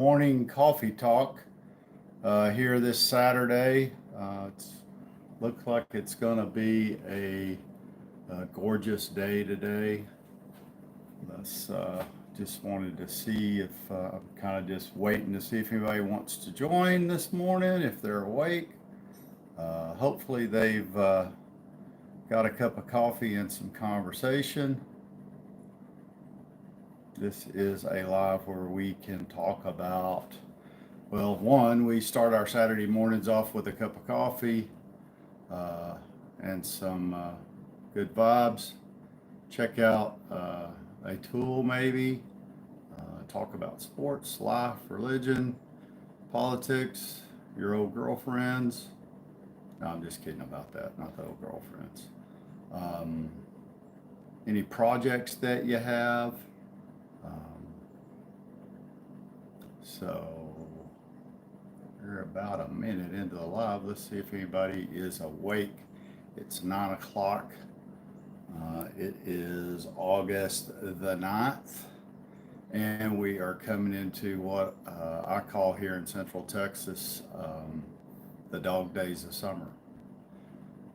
Morning coffee talk here this Saturday. It's looks like it's going to be a gorgeous day today. Let's just wanted to see if I'm kind of just waiting to see if anybody wants to join this morning, if they're awake. Hopefully they've got a cup of coffee and some conversation. This is a live where we can talk about, well, one, we start our Saturday mornings off with a cup of coffee uh, and some good vibes. Check out a tool maybe. Talk about sports, life, religion, politics, your old girlfriends. No, I'm just kidding about that, not the old girlfriends. Um, any projects that you have. Um, so we're about a minute into the live. Let's see if anybody is awake. It's 9 o'clock. It is August the 9th, and we are coming into what I call here in Central Texas the dog days of summer.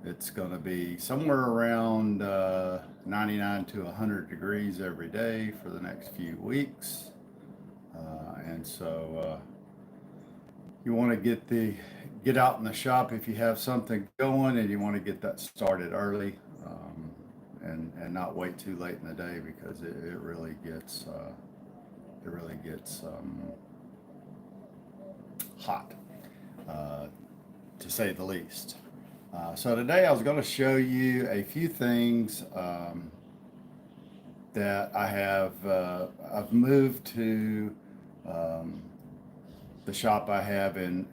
It's going to be somewhere around 99 to 100 degrees every day for the next few weeks. And so you want to get out in the shop if you have something going, and you want to get that started early, and not wait too late in the day, because it really gets hot, uh, to say the least. So today I was going to show you a few things that I have. I've moved to the shop I have in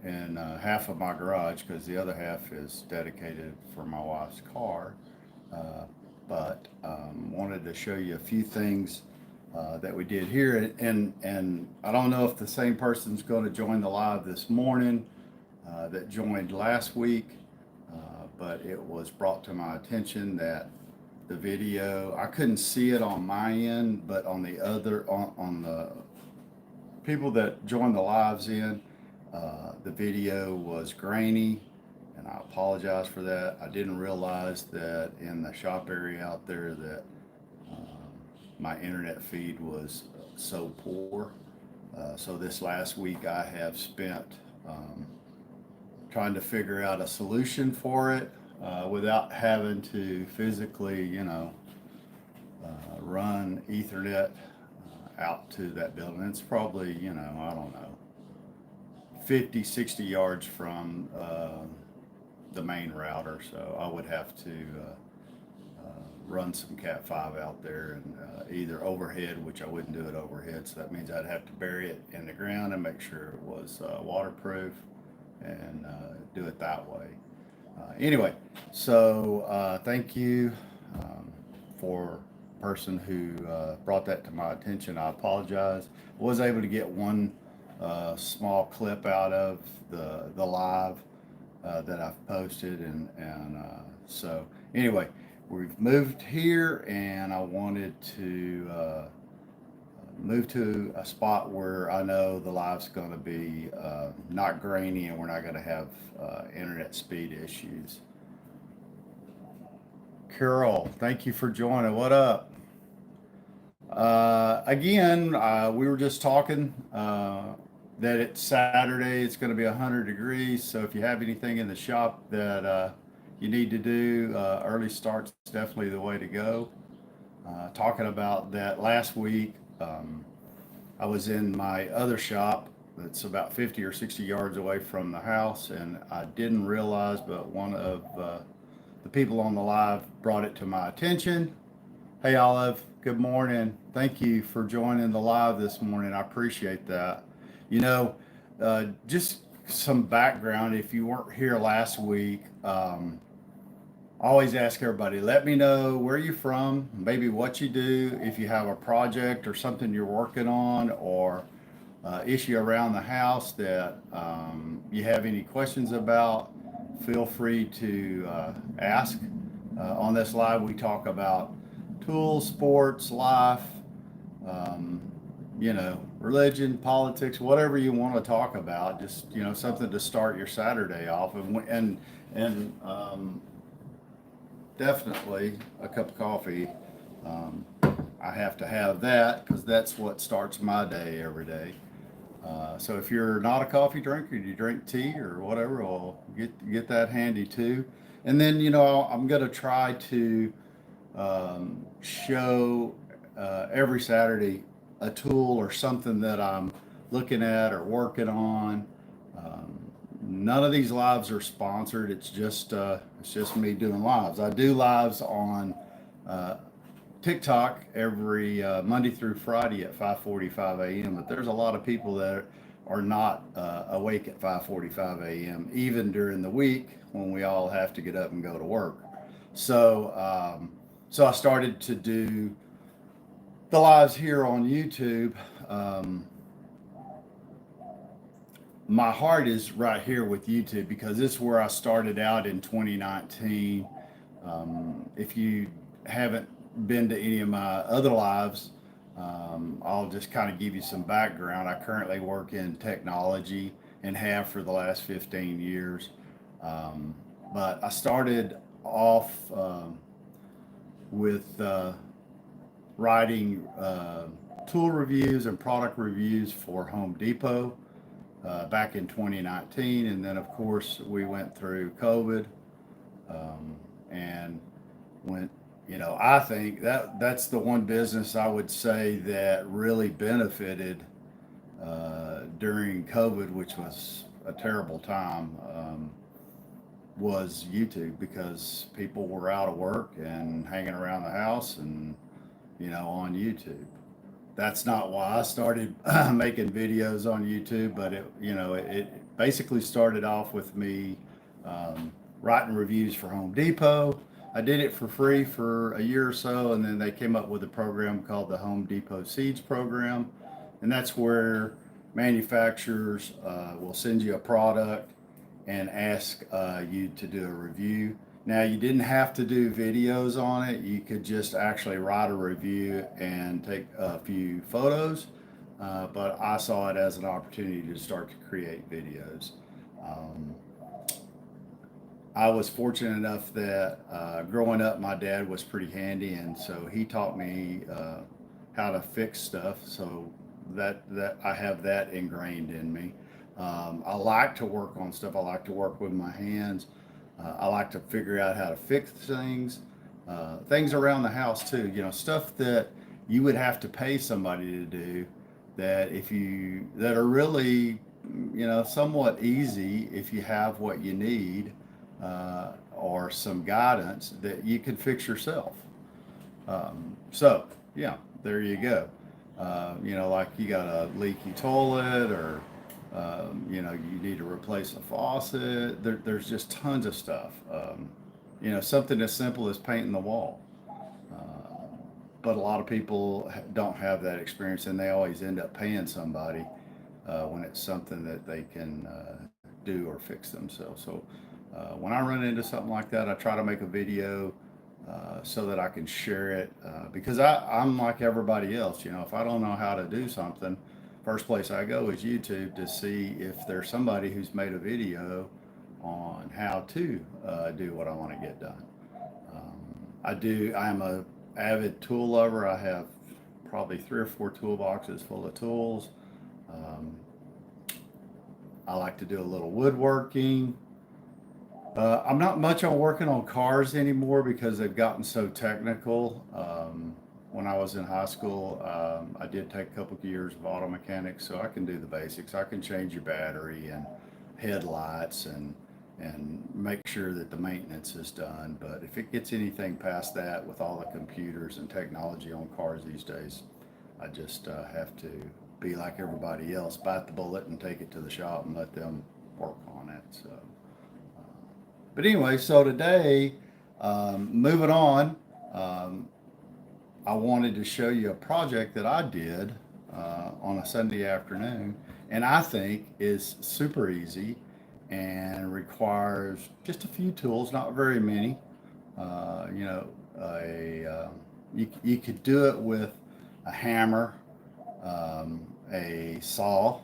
half of my garage, because the other half is dedicated for my wife's car. But wanted to show you a few things that we did here, and I don't know if the same person's going to join the live this morning that joined last week, but it was brought to my attention that the video, I couldn't see it on my end, but on the people that joined the lives in, the video was grainy, and I apologize for that. I didn't realize that in the shop area out there that my internet feed was so poor. So this last week I have spent trying to figure out a solution for it without having to physically, run Ethernet out to that building. It's probably, I don't know, 50, 60 yards from the main router. So I would have to run some Cat 5 out there, and either overhead, which I wouldn't do it overhead. So that means I'd have to bury it in the ground and make sure it was waterproof, and do it that way. Anyway, so thank you for the person who brought that to my attention. I apologize. I was able to get one small clip out of the live that I've posted, and so anyway, we've moved here, and I wanted to move to a spot where I know the live's going to be not grainy, and we're not going to have internet speed issues. Carol, thank you for joining. What up? Again, we were just talking that it's Saturday. It's going to be 100 degrees. So if you have anything in the shop that you need to do, early start's definitely the way to go. Talking about that last week, I was in my other shop that's about 50 or 60 yards away from the house, and I didn't realize, but one of the people on the live brought it to my attention. Hey, Olive, good morning. Thank you for joining the live this morning. I appreciate that. Just some background, if you weren't here last week, I always ask everybody, let me know where you're from, maybe what you do, if you have a project or something you're working on, or issue around the house that you have any questions about. Feel free to ask. On this live, we talk about tools, sports, life, religion, politics, whatever you want to talk about. Just something to start your Saturday off, and definitely a cup of coffee. Um, I have to have that because that's what starts my day every day. So if you're not a coffee drinker, you drink tea or whatever, well, get that handy too. And then I'm gonna try to show every Saturday a tool or something that I'm looking at or working on. None of these lives are sponsored. It's just me doing lives. I do lives on uh, TikTok every Monday through Friday at 5:45 a.m. But there's a lot of people that are not awake at 5:45 a.m. even during the week when we all have to get up and go to work. So so I started to do the lives here on YouTube. Um, my heart is right here with YouTube because this is where I started out in 2019. If you haven't been to any of my other lives, I'll just kind of give you some background. I currently work in technology and have for the last 15 years. Um, but I started off with writing tool reviews and product reviews for Home Depot back in 2019. And then, of course, we went through COVID and went, I think that's the one business I would say that really benefited during COVID, which was a terrible time, was YouTube because people were out of work and hanging around the house and, on YouTube. That's not why I started making videos on YouTube, but it basically started off with me writing reviews for Home Depot. I did it for free for a year or so, and then they came up with a program called the Home Depot Seeds Program, and that's where manufacturers will send you a product and ask you to do a review. Now, you didn't have to do videos on it. You could just actually write a review and take a few photos. But I saw it as an opportunity to start to create videos. Um, I was fortunate enough that growing up, my dad was pretty handy, and so he taught me how to fix stuff. So that I have that ingrained in me. I like to work on stuff. I like to work with my hands. I like to figure out how to fix things, things around the house too. Stuff that you would have to pay somebody to do that are really, somewhat easy if you have what you need or some guidance that you can fix yourself. So yeah, there you go. Like you got a leaky toilet or you need to replace a faucet. There's just tons of stuff. Something as simple as painting the wall. Uh, but a lot of people don't have that experience, and they always end up paying somebody when it's something that they can do or fix themselves. So when I run into something like that, I try to make a video so that I can share it because I'm like everybody else. If I don't know how to do something, first place I go is YouTube to see if there's somebody who's made a video on how to do what I want to get done. I'm a avid tool lover. I have probably 3 or 4 toolboxes full of tools. Um, I like to do a little woodworking. I'm not much on working on cars anymore because they've gotten so technical. When I was in high school, I did take a couple of years of auto mechanics, so I can do the basics. I can change your battery and headlights and make sure that the maintenance is done. But if it gets anything past that with all the computers and technology on cars these days, I just have to be like everybody else, bite the bullet and take it to the shop and let them work on it. So, but anyway, so today, moving on, um, I wanted to show you a project that I did on a Sunday afternoon, and I think is super easy and requires just a few tools, not very many. Uh, you know, a you could do it with a hammer, a saw.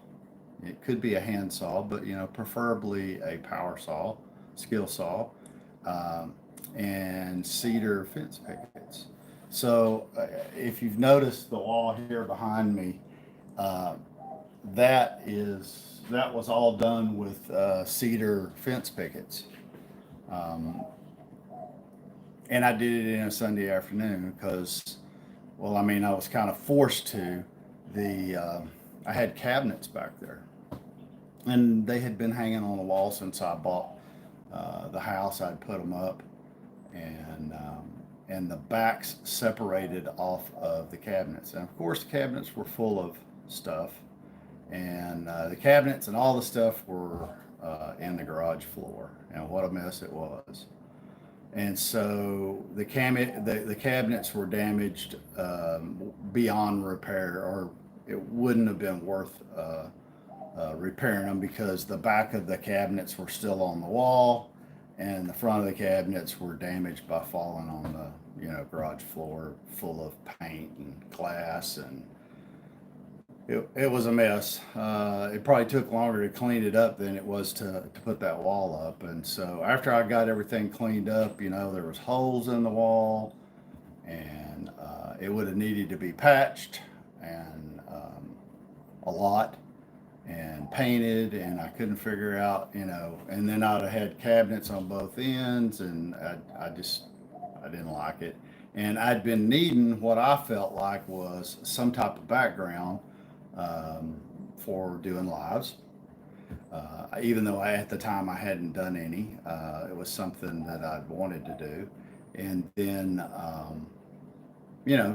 It could be a hand saw, but preferably a power saw, skill saw, um, and cedar fence pickets. So if you've noticed the wall here behind me, uh, that was all done with cedar fence pickets. Um, and I did it in a Sunday afternoon because, well, I mean, I was kind of forced to. I had cabinets back there, and they had been hanging on the wall since I bought the house. I'd put them up, and the backs separated off of the cabinets, and of course, the cabinets were full of stuff, and the cabinets and all the stuff were in the garage floor, and what a mess it was. And so the cabinets were damaged beyond repair, or it wouldn't have been worth repairing them because the back of the cabinets were still on the wall, and the front of the cabinets were damaged by falling on the garage floor full of paint and glass, and it was a mess. It probably took longer to clean it up than it was to put that wall up. And so after I got everything cleaned up, there was holes in the wall, and it would have needed to be patched and a lot and painted, and I couldn't figure out, and then I'd have had cabinets on both ends, and I didn't like it. And I'd been needing what I felt like was some type of background for doing lives. Even though at the time I hadn't done any, it was something that I'd wanted to do. And then,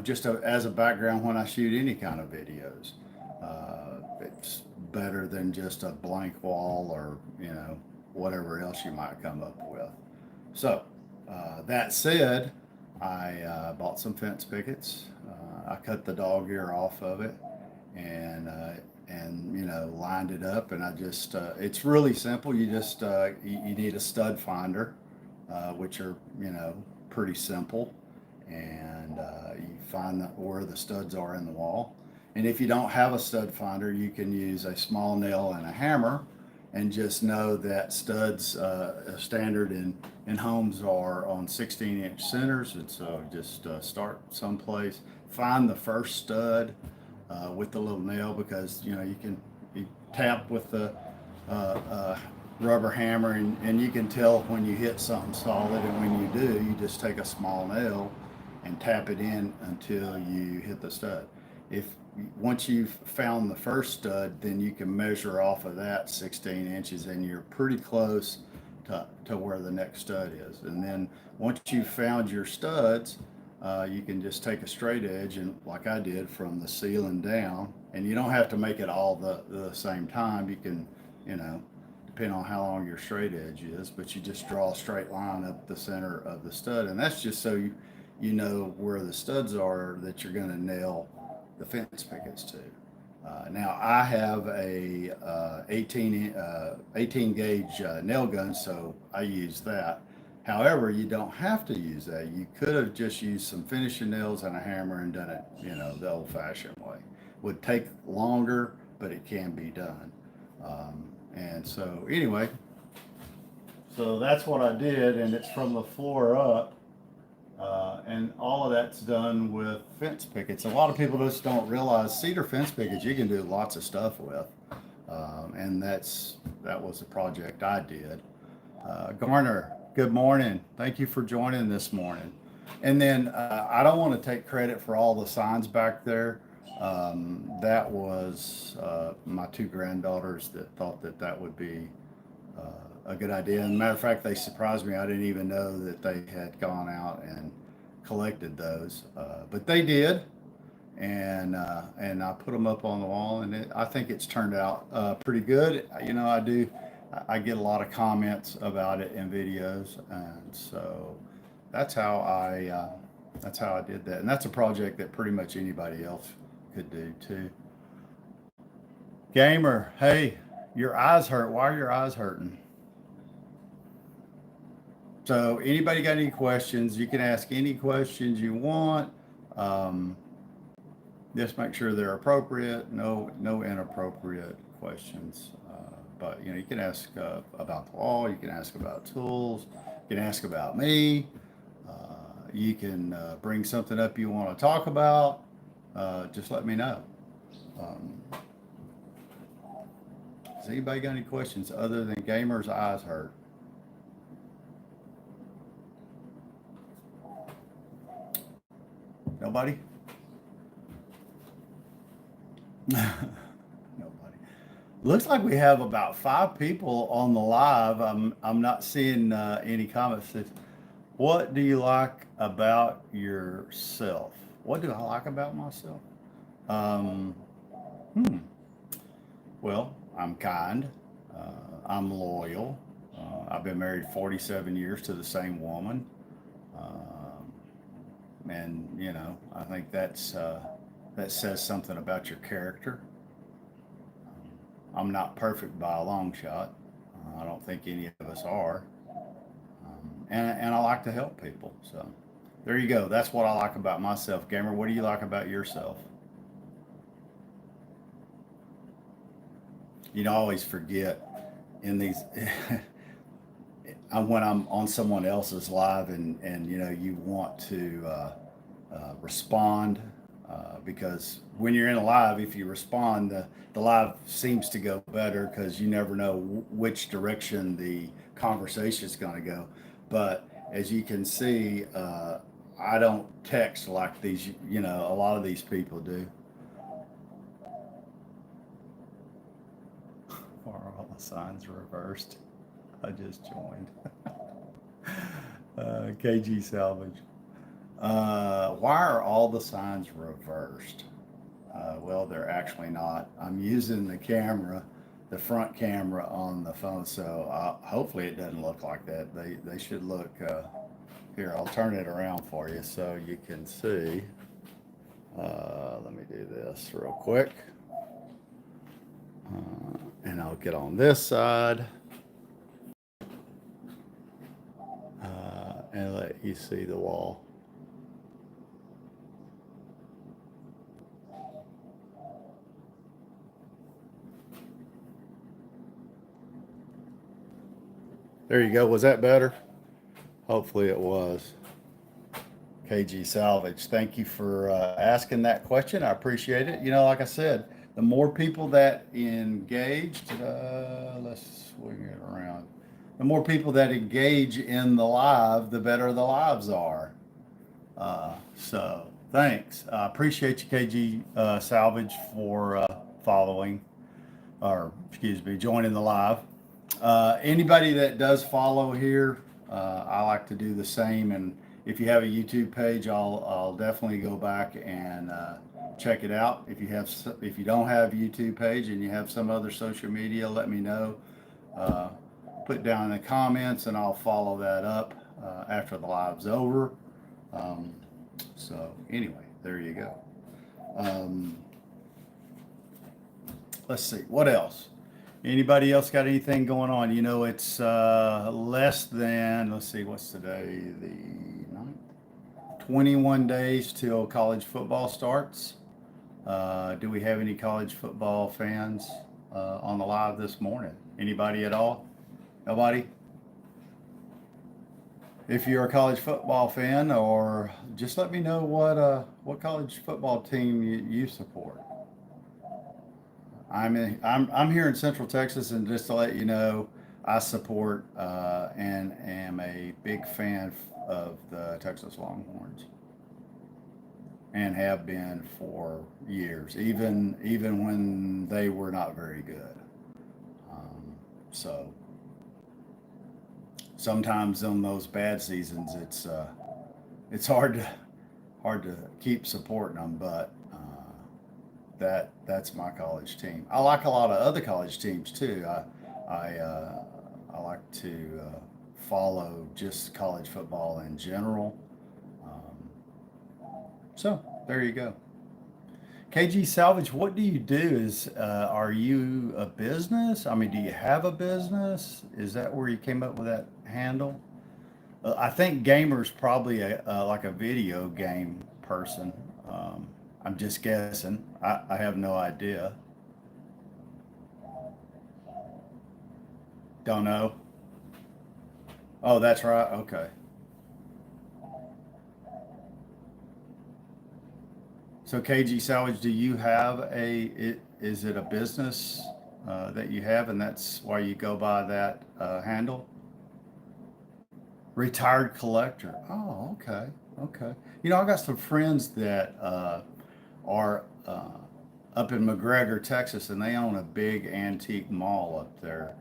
just as a background when I shoot any kind of videos, it's better than just a blank wall or, whatever else you might come up with. So, that said, I bought some fence pickets. I cut the dog ear off of it, and lined it up, and I just it's really simple. You just you need a stud finder, which are pretty simple, and you find where the studs are in the wall. And if you don't have a stud finder, you can use a small nail and a hammer, and just know that studs standard in homes are on 16-inch centers. And so just start someplace, find the first stud with the little nail, because you tap with the rubber hammer, and you can tell when you hit something solid, and when you do, you just take a small nail and tap it in until you hit the stud. If Once you've found the first stud, then you can measure off of that 16 inches, and you're pretty close to where the next stud is. And then once you've found your studs, you can just take a straight edge, and like I did, from the ceiling down, and you don't have to make it all the same time. You can, depending on how long your straight edge is, but you just draw a straight line up the center of the stud, and that's just so you know where the studs are that you're going to nail the fence pickets to. Now I have a 18 gauge nail gun, so I use that. However, you don't have to use that. You could have just used some finishing nails and a hammer and done it, the old-fashioned way. Would take longer, but it can be done. And so anyway, so that's what I did, and it's from the floor up. And all of that's done with fence pickets. A lot of people just don't realize cedar fence pickets you can do lots of stuff with, and that was a project I did. Garner, good morning. Thank you for joining this morning. And then I don't want to take credit for all the signs back there. That was my two granddaughters that thought that would be a good idea. And matter of fact, they surprised me. I didn't even know that they had gone out and collected those, but they did, and I put them up on the wall, and I think it's turned out pretty good. I get a lot of comments about it in videos, and so that's how I did that, and that's a project that pretty much anybody else could do too. Gamer, hey, your eyes hurt. Why are your eyes hurting? So anybody got any questions, you can ask any questions you want. Just make sure they're appropriate. No inappropriate questions. But you can ask about the law. You can ask about tools. You can ask about me. You can bring something up you want to talk about. Just let me know. Um, has anybody got any questions other than gamers' eyes hurt? Nobody? Nobody. Looks like we have about 5 people on the live. I'm not seeing any comments. What do you like about yourself? What do I like about myself? Um, hmm. Well, I'm kind. I'm loyal. I've been married 47 years to the same woman. Um, and I think that says something about your character. I'm not perfect by a long shot. I don't think any of us are. And I like to help people. So there you go. That's what I like about myself. Gamer, what do you like about yourself? I always forget in these when I'm on someone else's live and you want to respond because when you're in a live, if you respond, the live seems to go better because you never know which direction the conversation is going to go. But as you can see, I don't text like these, a lot of these people do. Or all the signs reversed. I just joined. KG Salvage. Why are all the signs reversed? Well, they're actually not. I'm using the camera, the front camera on the phone, so hopefully it doesn't look like that. They should look. Here, I'll turn it around for you so you can see. Let me do this real quick. And I'll get on this side and let you see the wall. There you go. Was that better? Hopefully it was. KG Salvage, thank you for asking that question. I appreciate it. Like I said, the more people that engaged, let's swing it around. The more people that engage in the live, the better the lives are. So thanks. I appreciate you, KG Salvage, for following, or excuse me, joining the live. Anybody that does follow here, I like to do the same. And if you have a YouTube page, I'll definitely go back and check it out. If you don't have a YouTube page and you have some other social media, let me know. Put it down in the comments, and I'll follow that up after the live's over. So anyway, there you go. Let's see what else. Anybody else got anything going on? It's less than, let's see, what's today? The 9th? 21 days till college football starts. Do we have any college football fans on the live this morning? Anybody at all? Nobody? If you're a college football fan, or just let me know what college football team you support. I'm here in Central Texas, and just to let you know, I support and am a big fan of the Texas Longhorns, and have been for years, even when they were not very good. So sometimes on those bad seasons, it's hard to keep supporting them, but that's my college team. I like a lot of other college teams too. I like to follow just college football in general. So there you go. KG Salvage, what do you do? Are you a business? I mean, do you have a business? Is that where you came up with that handle? I think gamer's probably like a video game person. I'm just guessing. I have no idea. Don't know. Oh, that's right. Okay. So KG Salvage, do you have is it a business that you have, and that's why you go by that handle? Retired collector. Oh, okay. Okay. You know, I got some friends that are up in McGregor, Texas, and they own a big antique mall up there.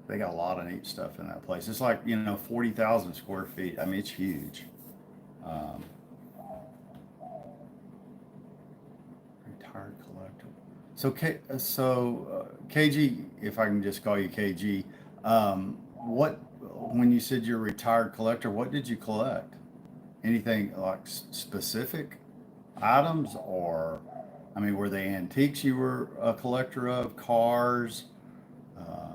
They got a lot of neat stuff in that place. It's like, 40,000 square feet. I mean, it's huge. Um, Retired collector. KG, if I can just call you KG, what when you said you're a retired collector, what did you collect? Anything like specific items, or I mean, were they antiques you were a collector of, cars? Uh,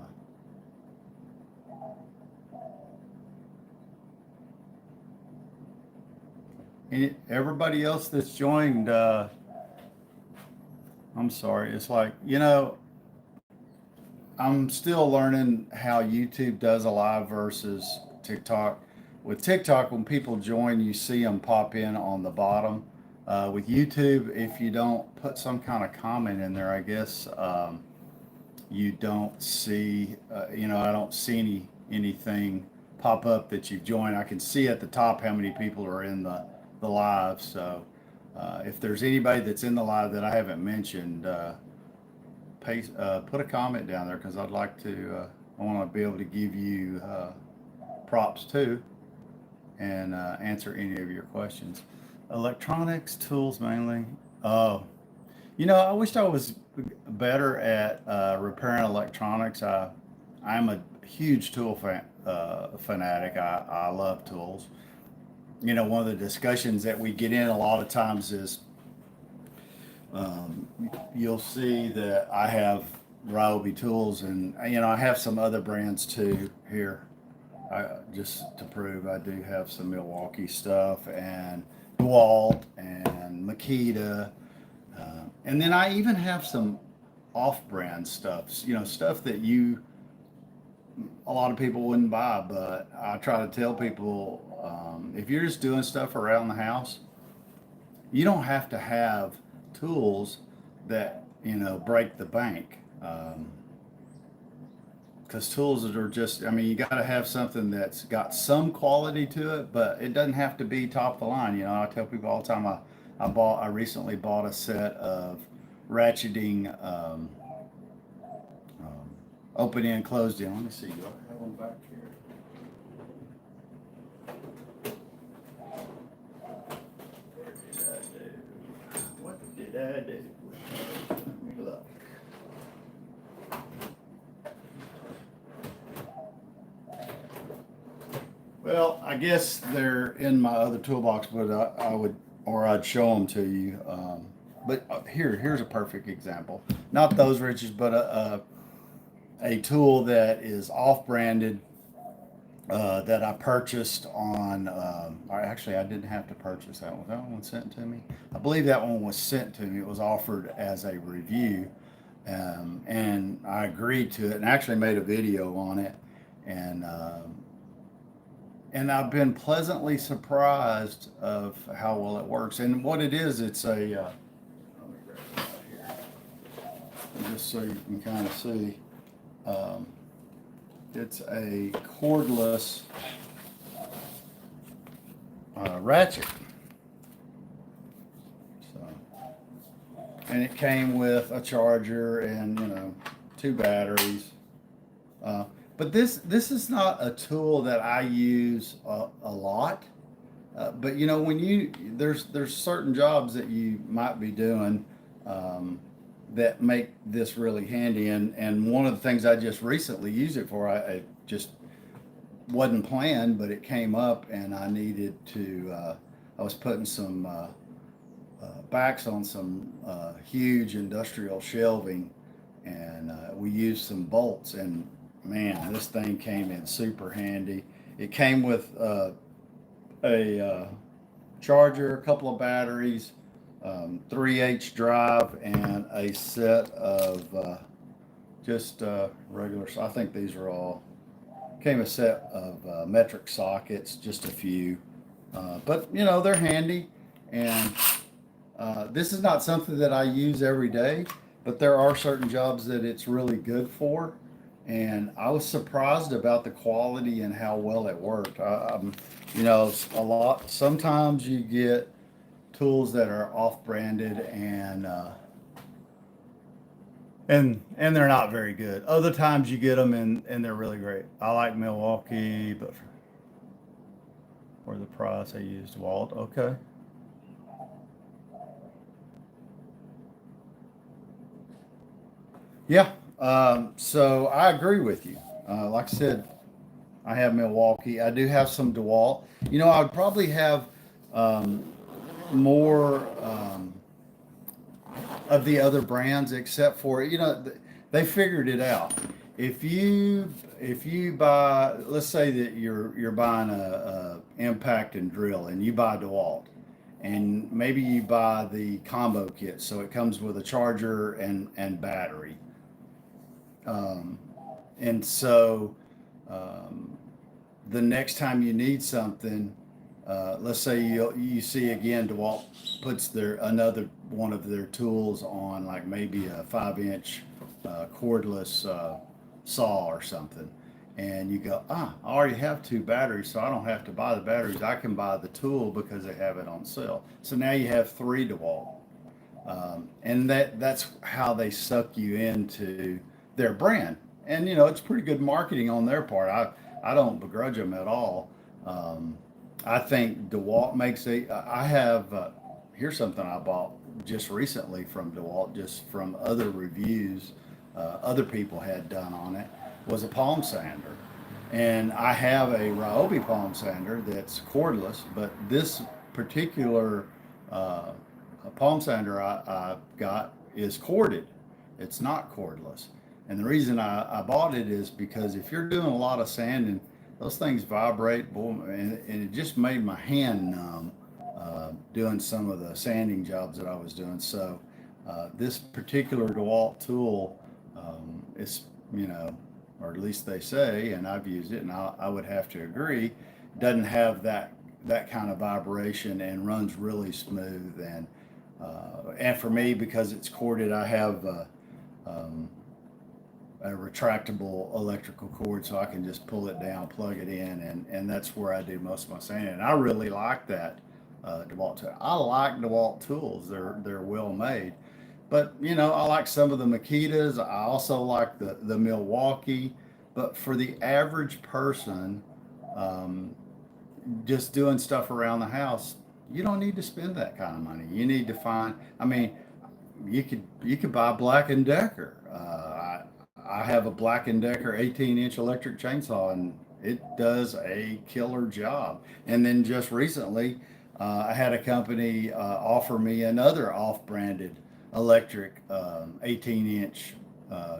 Everybody else that's joined, I'm sorry. It's like, I'm still learning how YouTube does a live versus TikTok. With TikTok, when people join, you see them pop in on the bottom. With YouTube, if you don't put some kind of comment in there, I guess you don't see. I don't see anything pop up that you've joined. I can see at the top how many people are in the live. So if there's anybody that's in the live that I haven't mentioned, put a comment down there because I'd like to. I want to be able to give you props too and answer any of your questions. Electronics tools mainly. Oh, I wished I was better at repairing electronics. I'm a huge tool fanatic. I love tools. One of the discussions that we get in a lot of times is um, you'll see that I have Ryobi tools, and I have some other brands too here. Just to prove, I do have some Milwaukee stuff and DeWalt and Makita, and then I even have some off-brand stuff. Stuff that a lot of people wouldn't buy, but I try to tell people if you're just doing stuff around the house, you don't have to have tools that break the bank. Because tools are just, I mean, you got to have something that's got some quality to it, but it doesn't have to be top of the line. I tell people all the time, I recently bought a set of ratcheting, um, open in, closed in. Let me see, do I have one back here? What did I do? Let me look. Well, I guess they're in my other toolbox, but I would, or I'd show them to you. But here's a perfect example. Not those riches, but a tool that is off-branded that I purchased on. Or actually, I didn't have to purchase that one. That one was sent to me. I believe that one was sent to me. It was offered as a review, and I agreed to it, and actually made a video on it, and. And I've been pleasantly surprised of how well it works. And what it is, it's a, let me grab it out here, just so you can kind of see. Um, it's a cordless ratchet. So, and it came with a charger and two batteries. Uh, but this is not a tool that I use a lot. But when there's certain jobs that you might be doing um, that make this really handy. And one of the things I just recently used it for, I just wasn't planned, but it came up and I needed to. I was putting some backs on some huge industrial shelving, and we used some bolts. And man, this thing came in super handy. It came with a charger, a couple of batteries, 3H drive and a set of just regular. I think these are all came a set of metric sockets, just a few, but you know they're handy. And this is not something that I use every day, but there are certain jobs that it's really good for. And I was surprised about the quality and how well it worked. You know, a lot. Sometimes you get tools that are off-branded and they're not very good. Other times you get them and they're really great. I like Milwaukee, but for the price I used Walt. Okay. Yeah. So I agree with you. Like I said, I have Milwaukee. I do have some DeWalt. You know, I would probably have um, more of the other brands, except for they figured it out. If you buy, let's say that you're buying a impact and drill, and you buy DeWalt, and maybe you buy the combo kit, so it comes with a charger and battery. Um, and so um, the next time you need something, let's say you see again DeWalt puts their another one of their tools on, like maybe a 5 inch cordless saw or something, and you go, I already have two batteries, so I don't have to buy the batteries. I can buy the tool because they have it on sale. So now you have three DeWalt, and that's how they suck you into their brand. And you know, it's pretty good marketing on their part. I don't begrudge them at all. Um, I think DeWalt makes a. I have here's something I bought just recently from DeWalt, just from other reviews other people had done on it, was a palm sander. And I have a Ryobi palm sander that's cordless, but this particular uh, palm sander I got is corded. It's not cordless. And the reason I bought it is because if you're doing a lot of sanding, those things vibrate, boom, and it just made my hand numb doing some of the sanding jobs that I was doing. So this particular DeWalt tool is, you know, or at least they say, and I've used it, and I would have to agree, doesn't have that kind of vibration and runs really smooth. And for me, because it's corded, I have um, a retractable electrical cord, so I can just pull it down, plug it in, and that's where I do most of my sanding. And I really like that DeWalt tool. I like DeWalt tools; they're well made. But you know, I like some of the Makitas. I also like the Milwaukee. But for the average person, um, just doing stuff around the house, you don't need to spend that kind of money. You need to find. I mean, you could buy Black and Decker. I have a Black and Decker 18-inch electric chainsaw, and it does a killer job. And then just recently, I had a company offer me another off-branded electric 18-inch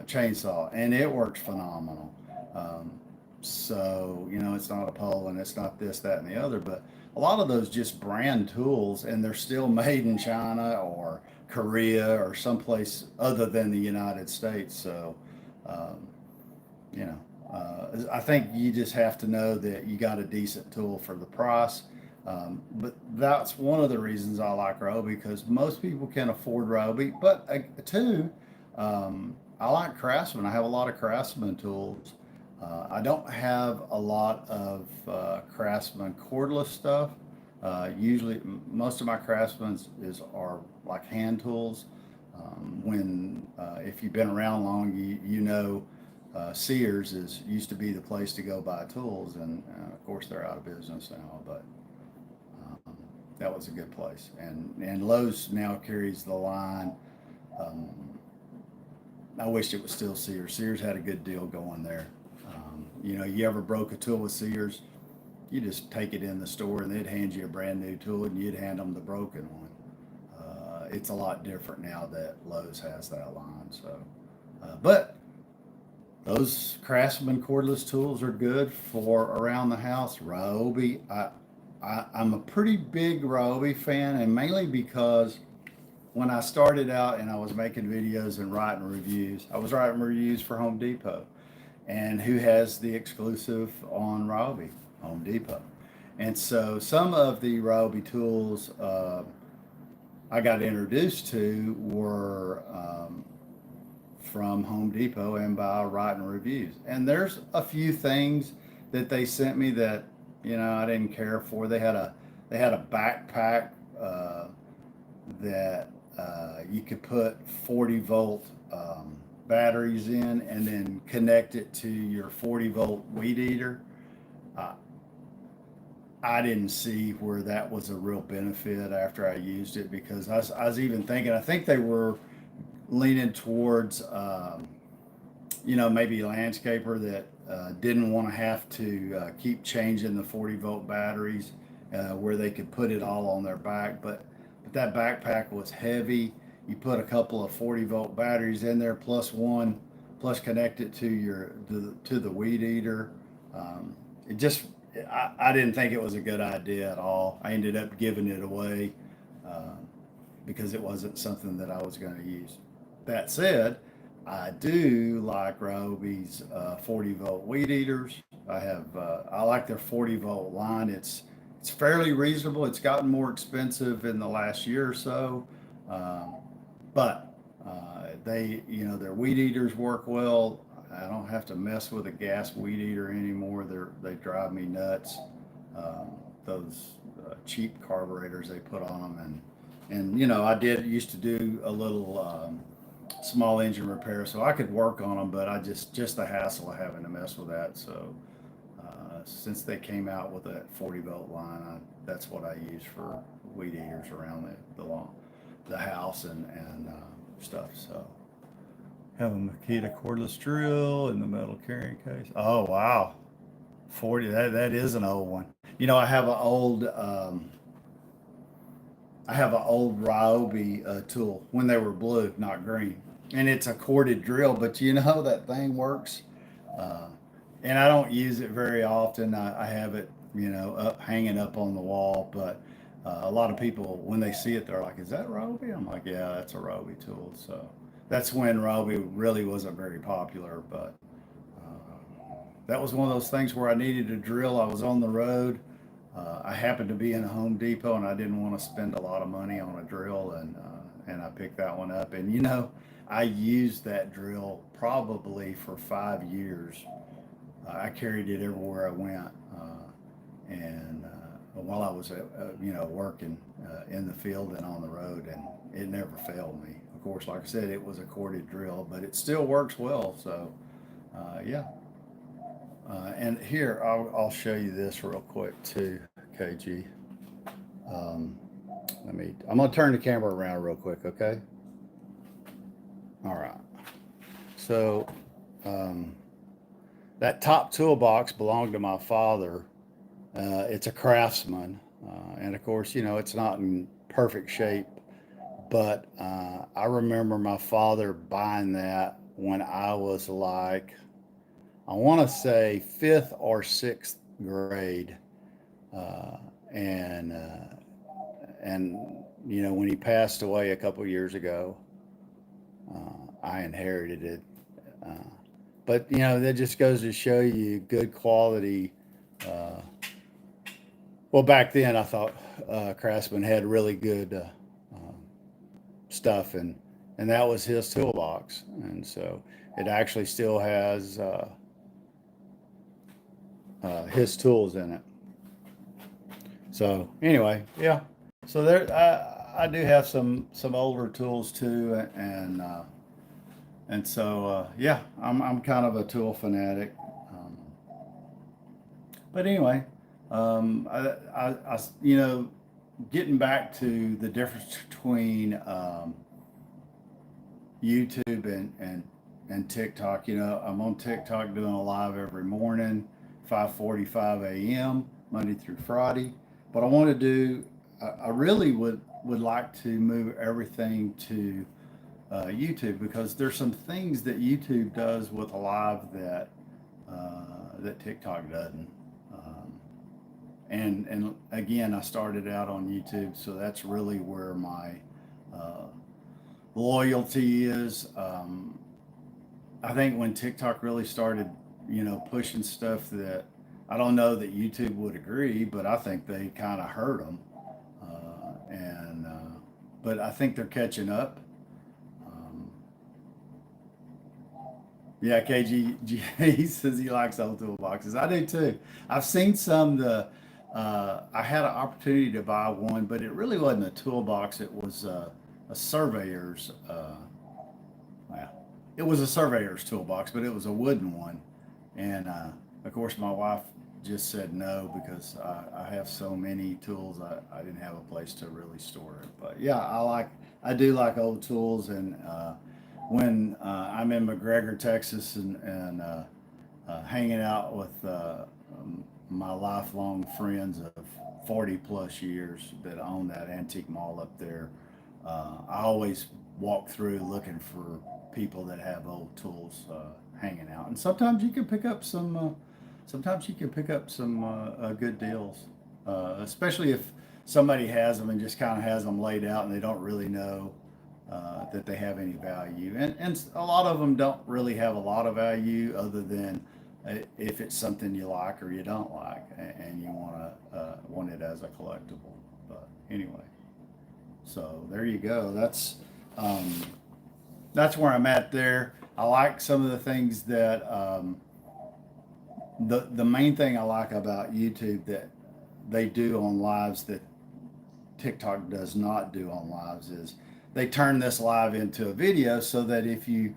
chainsaw, and it works phenomenal. Um, so you know, it's not a pole, and it's not this, that, and the other, but a lot of those just brand tools, and they're still made in China or Korea or someplace other than the United States. So, um, you know, I think you just have to know that you got a decent tool for the price. But that's one of the reasons I like Ryobi, because most people can afford Ryobi. But two, I like Craftsman. I have a lot of Craftsman tools. I don't have a lot of Craftsman cordless stuff. Usually, most of my Craftsman is are like hand tools. When if you've been around long, you know Sears is used to be the place to go buy tools, and of course they're out of business now. But um, that was a good place, and Lowe's now carries the line. Um, I wished it was still Sears. Sears had a good deal going there. You know, you ever broke a tool with Sears? You just take it in the store and they'd hand you a brand new tool and you'd hand them the broken one. It's a lot different now that Lowe's has that line. So, but those Craftsman cordless tools are good for around the house. Ryobi, I'm a pretty big Ryobi fan, and mainly because when I started out and I was making videos and writing reviews, I was writing reviews for Home Depot. And who has the exclusive on Ryobi? Home Depot. And so some of the Ryobi tools I got introduced to were from Home Depot and by writing reviews. And there's a few things that they sent me that I didn't care for. They had a backpack that you could put 40-volt batteries in and then connect it to your 40-volt weed eater. Uh, I didn't see where that was a real benefit after I used it, because I was even thinking, I think they were leaning towards, maybe a landscaper that didn't want to have to keep changing the 40-volt batteries, where they could put it all on their back. But that backpack was heavy. You put a couple of 40-volt batteries in there, plus connect it to the weed eater. It just I didn't think it was a good idea at all. I ended up giving it away because it wasn't something that I was going to use. That said, I do like Ryobi's 40-volt weed eaters. I like their 40-volt line. It's fairly reasonable. It's gotten more expensive in the last year or so, but their weed eaters work well. I don't have to mess with a gas weed eater anymore. They drive me nuts. Those cheap carburetors they put on them, and I used to do a little small engine repair, so I could work on them, but I just the hassle of having to mess with that. So since they came out with that 40-volt line, that's what I use for weed eaters around the house and stuff. So have a Makita cordless drill in the metal carrying case. Oh wow, 40. That is an old one. I have an old Ryobi tool when they were blue, not green, and it's a corded drill. But that thing works, uh, and I don't use it very often. I have it, up hanging up on the wall. But a lot of people, when they see it, they're like, "Is that Ryobi?" I'm like, "Yeah, that's a Ryobi tool." So that's when Ryobi really wasn't very popular. But that was one of those things where I needed a drill. I was on the road. I happened to be in a Home Depot, and I didn't want to spend a lot of money on a drill, and I picked that one up. And I used that drill probably for 5 years. I carried it everywhere I went, and while I was working in the field and on the road, and it never failed me. Of course, like I said, it was a corded drill, but it still works well. So yeah. And here, I'll show you this real quick too, KG. Um, I'm gonna turn the camera around real quick, okay? All right. So um, that top toolbox belonged to my father. It's a Craftsman, and of course, it's not in perfect shape. But I remember my father buying that when I was like, I want to say fifth or sixth grade, uh, and when he passed away a couple years ago, I inherited it. Uh, but that just goes to show you good quality. Uh, well, back then I thought Craftsman had really good stuff, and that was his toolbox, and so it actually still has his tools in it. So anyway, yeah. So I do have some older tools too, and so yeah, I'm kind of a tool fanatic. Um, but anyway, getting back to the difference between YouTube and TikTok. I'm on TikTok doing a live every morning, 5:45 a.m. Monday through Friday. But I really would like to move everything to YouTube, because there's some things that YouTube does with a live that TikTok doesn't. And again, I started out on YouTube, so that's really where my loyalty is. I think when TikTok really started, pushing stuff that I don't know that YouTube would agree, but I think they kind of hurt them. And but I think they're catching up. Um, yeah, KG he says he likes old toolboxes. I do too. I've seen some. I had an opportunity to buy one, but it really wasn't a toolbox. It was a surveyor's. Well, it was a surveyor's toolbox, but it was a wooden one. And of course, my wife just said no because I have so many tools. I didn't have a place to really store it. But yeah, I do like old tools. And when I'm in McGregor, Texas, and hanging out with my lifelong friends of 40 plus years that own that antique mall up there, I always walk through looking for people that have old tools hanging out, and sometimes you can pick up some. Sometimes you can pick up some good deals, especially if somebody has them and just kind of has them laid out, and they don't really know that they have any value. And a lot of them don't really have a lot of value, other than if it's something you like or you don't like, and you want it as a collectible. But anyway, so there you go. That's where I'm at there. I like some of the things that the main thing I like about YouTube that they do on lives that TikTok does not do on lives is they turn this live into a video, so that if you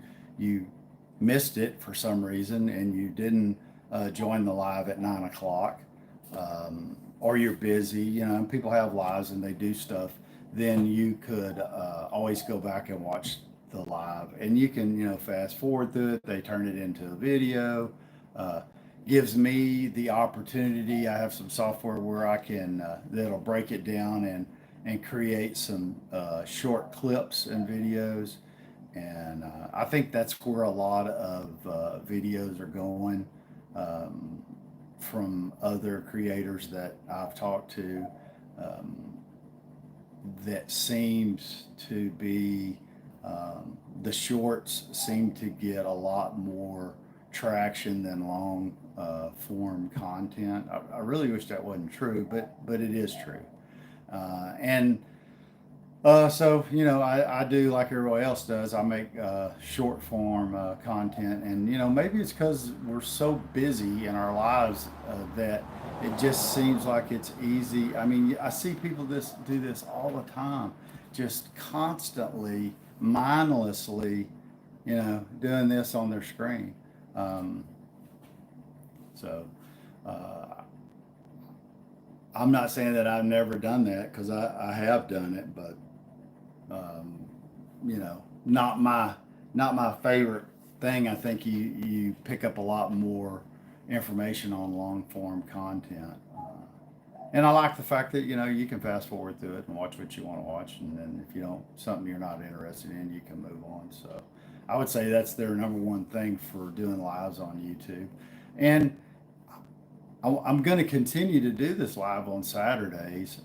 missed it for some reason and you didn't join the live at 9 o'clock, or you're busy, people have lives and they do stuff, then you could always go back and watch the live, and you can fast forward through it. They turn it into a video. Uh, Gives me the opportunity. I have some software where I can that'll break it down and create some short clips and videos, and I think that's where a lot of videos are going, um, from other creators that I've talked to. Um, that seems to be the shorts seem to get a lot more traction than long form content. I really wish that wasn't true, but it is true. And so I do like everybody else does. I make short form content, and maybe it's because we're so busy in our lives that it just seems like it's easy. I mean, I see people do this all the time, just constantly, mindlessly, doing this on their screen. Um, so uh, I'm not saying that I've never done that, because I have done it, but um, not my favorite thing. I think you pick up a lot more information on long form content, and I like the fact that you can fast forward through it and watch what you want to watch, and then if you don't something you're not interested in, you can move on. So I would say that's their number one thing for doing lives on YouTube, and I'm going to continue to do this live on Saturdays.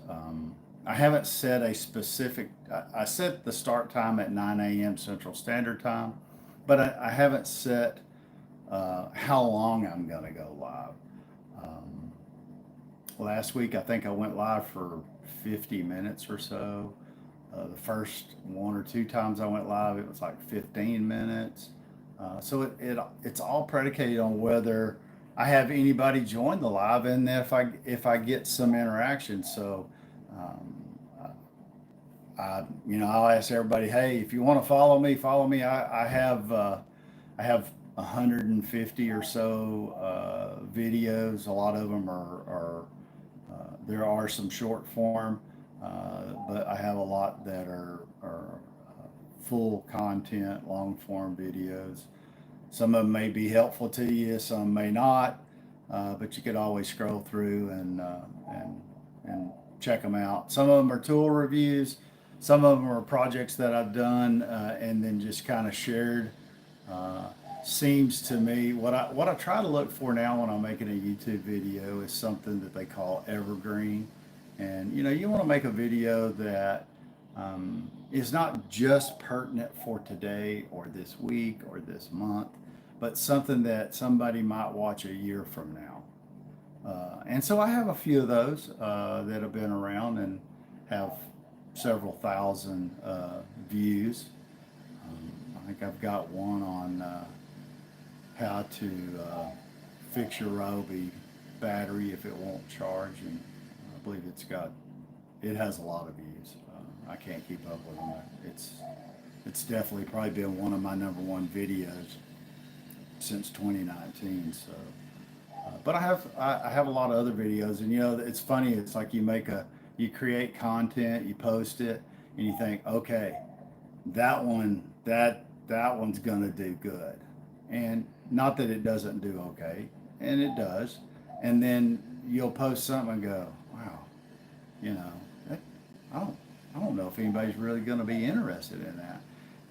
I haven't set a specific. I set the start time at 9 a.m. Central Standard Time, but I haven't set how long I'm going to go live. Um, Last week, I think I went live for 50 minutes or so. The first one or two times I went live, it was like 15 minutes. So it's all predicated on whether I have anybody join the live, and if I get some interaction. So um, I'll ask everybody, hey, if you want to follow me, follow me. I have 150 or so videos. A lot of them are there are some short form, but I have a lot that are full content, long form videos. Some of them may be helpful to you, some may not, but you could always scroll through and check them out. Some of them are tool reviews, some of them are projects that I've done and then just kind of shared. Uh, Seems to me what I try to look for now when I'm making a YouTube video is something that they call evergreen, and you want to make a video that is not just pertinent for today or this week or this month, but something that somebody might watch a year from now. And so I have a few of those that have been around and have several thousand views. I think I've got one on how to fix your Ryobi battery if it won't charge, and I believe it has a lot of views. I can't keep up with them. It's definitely probably been one of my number one videos since 2019. So, but I have a lot of other videos, and it's funny. It's like you create content, you post it, and you think, okay, that one's gonna do good, and not that it doesn't do okay, and it does, and then you'll post something and go, wow, you know, that, I don't I don't know if anybody's really gonna be interested in that,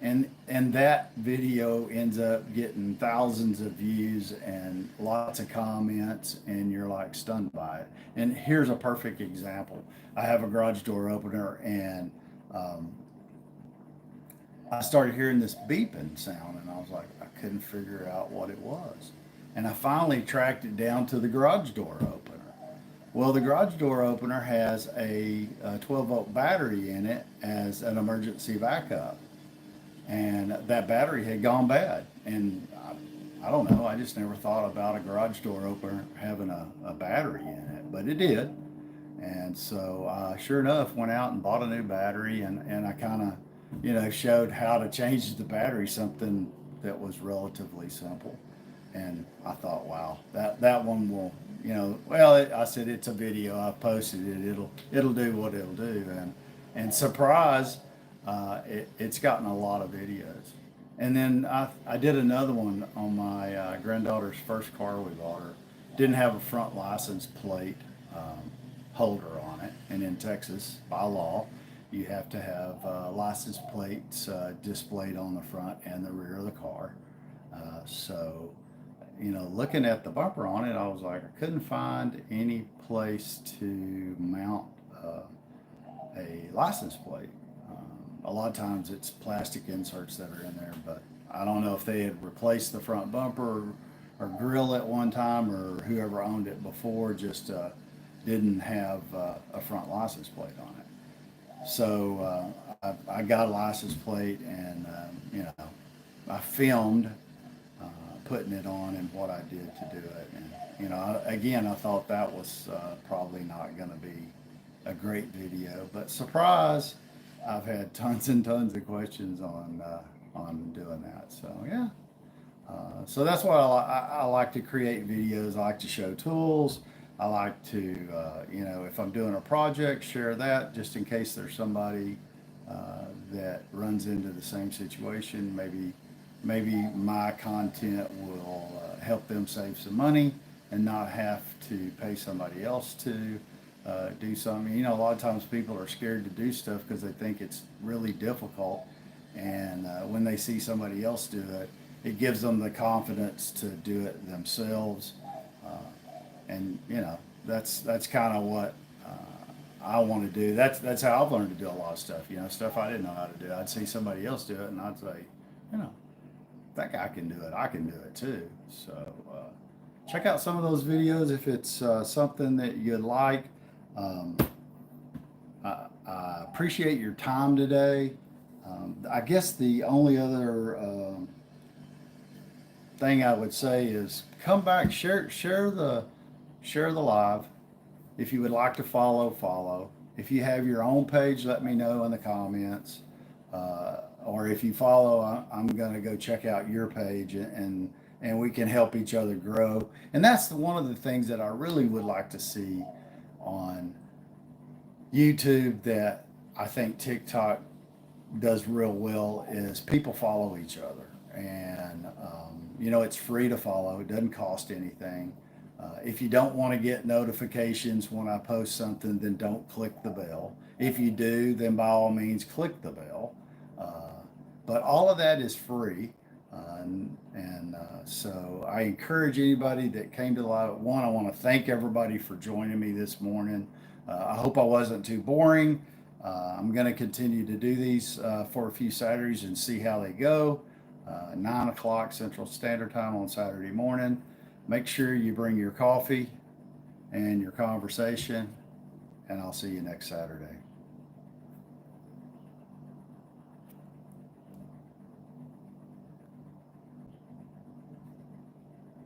and that video ends up getting thousands of views and lots of comments, and you're like stunned by it. And here's a perfect example. I have a garage door opener, and um, I started hearing this beeping sound, and I was like, I couldn't figure out what it was. And I finally tracked it down to the garage door opener. Well, the garage door opener has a 12-volt battery in it as an emergency backup. And that battery had gone bad. And I don't know, I just never thought about a garage door opener having a battery in it, but it did. And so, sure enough, went out and bought a new battery, and I kind of, showed how to change the battery, something that was relatively simple. And I thought, wow, that one will, I said it's a video. I posted it. It'll do what it'll do, and surprise, it's gotten a lot of videos. And then I did another one on my granddaughter's first car we bought her. Didn't have a front license plate holder on it, and in Texas, by law, you have to have license plates displayed on the front and the rear of the car. So, looking at the bumper on it, I was like, I couldn't find any place to mount a license plate. A lot of times it's plastic inserts that are in there, but I don't know if they had replaced the front bumper or grill at one time, or whoever owned it before just didn't have a front license plate on it. So I got a license plate, and I filmed putting it on and what I did to do it. And again, I thought that was probably not going to be a great video, but surprise, I've had tons and tons of questions on doing that. So yeah, so that's why I like to create videos. I like to show tools. I like to, if I'm doing a project, share that just in case there's somebody that runs into the same situation. Maybe my content will help them save some money and not have to pay somebody else to do something. A lot of times people are scared to do stuff because they think it's really difficult. And when they see somebody else do it, it gives them the confidence to do it themselves. And that's kind of what I want to do. That's how I've learned to do a lot of stuff. Stuff I didn't know how to do. I'd see somebody else do it, and I'd say, that guy can do it. I can do it too. So check out some of those videos if it's something that you'd like. I appreciate your time today. I guess the only other thing I would say is come back, share the live. If you would like to follow. If you have your own page, let me know in the comments. Or if you follow, I'm going to go check out your page, and we can help each other grow. And that's one of the things that I really would like to see on YouTube that I think TikTok does real well is people follow each other. And, it's free to follow. It doesn't cost anything. If you don't want to get notifications when I post something, then don't click the bell. If you do, then by all means click the bell. But all of that is free. So I encourage anybody that came to the live. I want to thank everybody for joining me this morning. I hope I wasn't too boring. I'm going to continue to do these for a few Saturdays and see how they go. 9 o'clock Central Standard Time on Saturday morning. Make sure you bring your coffee and your conversation, and I'll see you next Saturday.